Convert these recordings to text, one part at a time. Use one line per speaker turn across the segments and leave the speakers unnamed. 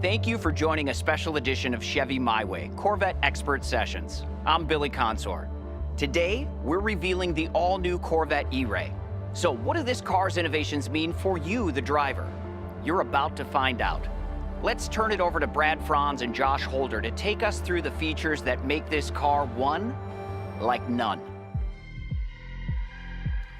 Thank you for joining a special edition of Chevy My Way, Corvette Expert Sessions. I'm Billy Consor. Today, we're revealing the all-new Corvette E-Ray. So what do this car's innovations mean for you, the driver? You're about to find out. Let's turn it over to Brad Franz and Josh Holder to take us through the features that make this car one like none.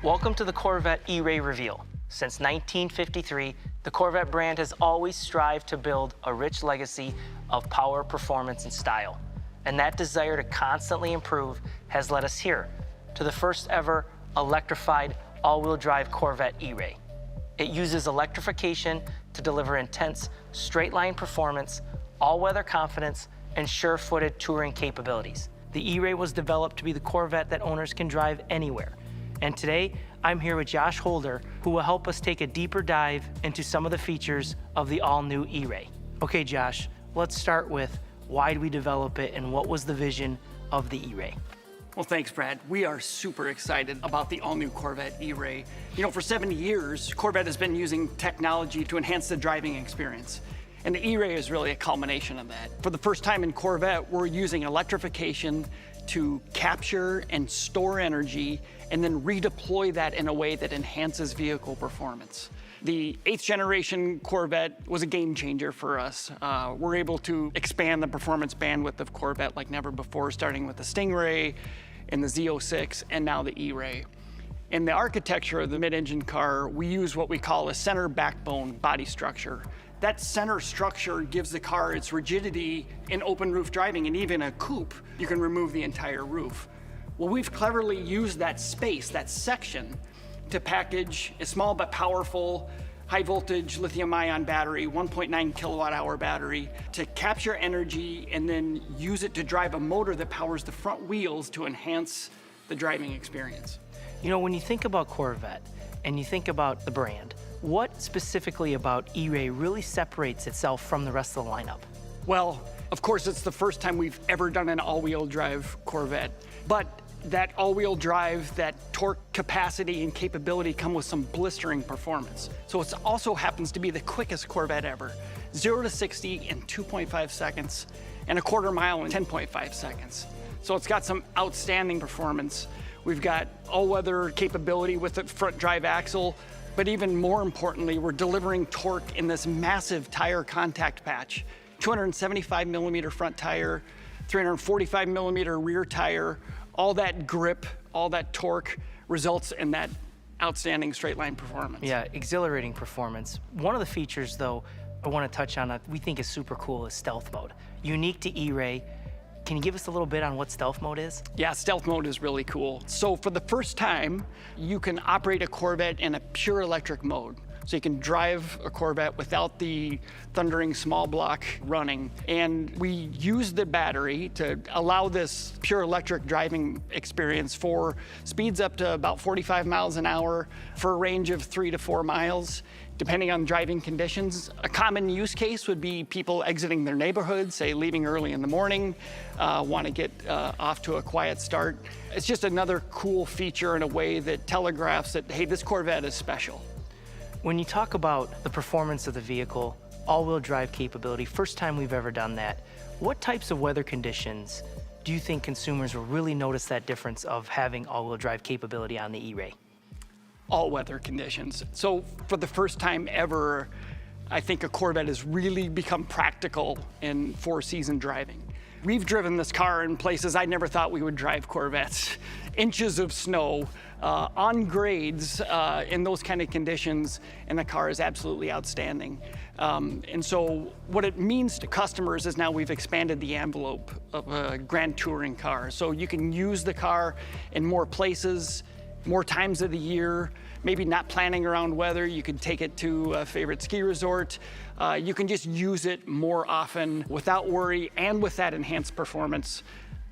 Welcome to the Corvette E-Ray reveal. Since 1953, the Corvette brand has always strived to build a rich legacy of power, performance, and style. And that desire to constantly improve has led us here to the first ever electrified all-wheel drive Corvette E-Ray. It uses electrification to deliver intense straight-line performance, all-weather confidence, and sure-footed touring capabilities. The E-Ray was developed to be the Corvette that owners can drive anywhere. And today, I'm here with Josh Holder, who will help us take a deeper dive into some of the features of the all-new E-Ray. Okay, Josh, let's start with why did we develop it and what was the vision of the E-Ray?
Well, thanks, Brad. We are super excited about the all-new Corvette E-Ray. You know, for 70 years, Corvette has been using technology to enhance the driving experience. And the E-Ray is really a culmination of that. For the first time in Corvette, we're using electrification to capture and store energy and then redeploy that in a way that enhances vehicle performance. The 8th generation Corvette was a game changer for us. We're able to expand the performance bandwidth of Corvette like never before, starting with the Stingray and the Z06 and now the E-Ray. In the architecture of the mid-engine car, we use what we call a center backbone body structure. That center structure gives the car its rigidity in open roof driving, and even a coupe, you can remove the entire roof. Well, we've cleverly used that space, that section, to package a small but powerful high voltage lithium ion battery, 1.9 kilowatt hour battery, to capture energy and then use it to drive a motor that powers the front wheels to enhance the driving experience.
You know, when you think about Corvette and you think about the brand, what specifically about E-Ray really separates itself from the rest of the lineup?
Well, of course, it's the first time we've ever done an all-wheel drive Corvette, but that all-wheel drive, that torque capacity and capability come with some blistering performance. So it also happens to be the quickest Corvette ever. 0 to 60 in 2.5 seconds and a quarter mile in 10.5 seconds. So it's got some outstanding performance. We've got all-weather capability with the front drive axle, but even more importantly, we're delivering torque in this massive tire contact patch. 275 millimeter front tire, 345 millimeter rear tire. All that grip, all that torque results in that outstanding straight line performance.
Yeah, exhilarating performance. One of the features, though, I want to touch on that we think is super cool is stealth mode. Unique to E-Ray. Can you give us a little bit on what stealth mode is? Yeah,
stealth mode is really cool. So for the first time, you can operate a Corvette in a pure electric mode. So you can drive a Corvette without the thundering small block running. And we use the battery to allow this pure electric driving experience for speeds up to about 45 miles an hour for a range of 3 to 4 miles, depending on driving conditions. A common use case would be people exiting their neighborhood, say leaving early in the morning, want to get off to a quiet start. It's just another cool feature in a way that telegraphs that, hey, this Corvette is special.
When you talk about the performance of the vehicle, all-wheel drive capability, first time we've ever done that, what types of weather conditions do you think consumers will really notice that difference of having all-wheel drive capability on the E-Ray?
All weather conditions. So for the first time ever, I think a Corvette has really become practical in four-season driving. We've driven this car in places I never thought we would drive Corvettes. Inches of snow, on grades, in those kind of conditions, and the car is absolutely outstanding. And so what it means to customers is now we've expanded the envelope of a grand touring car. So you can use the car in more places, more times of the year, maybe not planning around weather. You could take it to a favorite ski resort. You can just use it more often without worry and with that enhanced performance.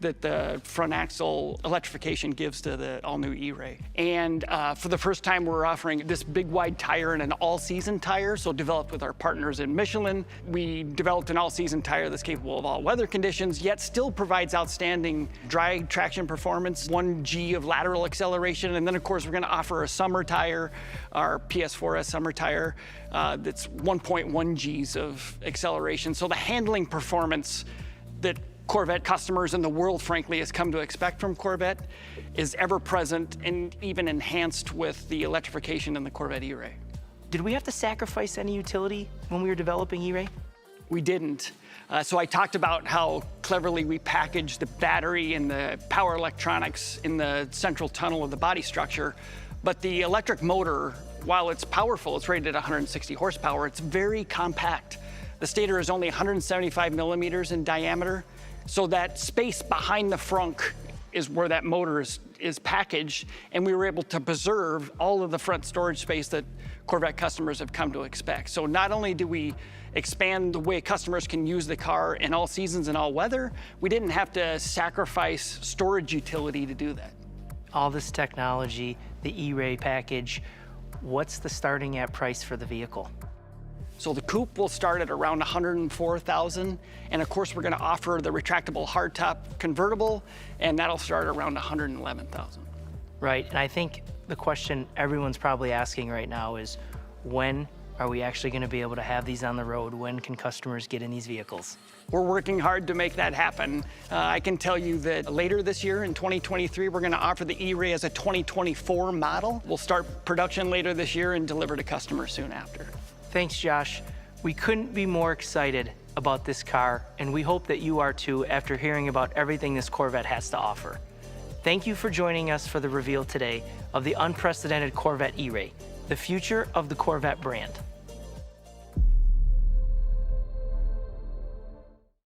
that the front axle electrification gives to the all-new E-Ray. And for the first time, we're offering this big wide tire and an all-season tire, so developed with our partners in Michelin. We developed an all-season tire that's capable of all weather conditions, yet still provides outstanding dry traction performance, 1G of lateral acceleration, and then of course we're gonna offer a summer tire, our PS4S summer tire, that's 1.1 Gs of acceleration. So the handling performance that Corvette customers and the world, frankly, has come to expect from Corvette is ever present and even enhanced with the electrification in the Corvette E-Ray.
Did we have to sacrifice any utility when we were developing E-Ray?
We didn't. So I talked about how cleverly we packaged the battery and the power electronics in the central tunnel of the body structure. But the electric motor, while it's powerful, it's rated at 160 horsepower, it's very compact. The stator is only 175 millimeters in diameter. So that space behind the frunk is where that motor is packaged, and we were able to preserve all of the front storage space that Corvette customers have come to expect. So not only do we expand the way customers can use the car in all seasons and all weather, we didn't have to sacrifice storage utility to do that.
All this technology, the E-Ray package, what's the starting at price for the vehicle?
So the coupe will start at around $104,000, and of course we're going to offer the retractable hardtop convertible, and that'll start around $111,000.
Right, and I think the question everyone's probably asking right now is, when are we actually going to be able to have these on the road? When can customers get in these vehicles?
We're working hard to make that happen. I can tell you that later this year, in 2023, we're going to offer the E-Ray as a 2024 model. We'll start production later this year and deliver to customers soon after.
Thanks, Josh. We couldn't be more excited about this car, and we hope that you are too after hearing about everything this Corvette has to offer. Thank you for joining us for the reveal today of the unprecedented Corvette E-Ray, the future of the Corvette brand.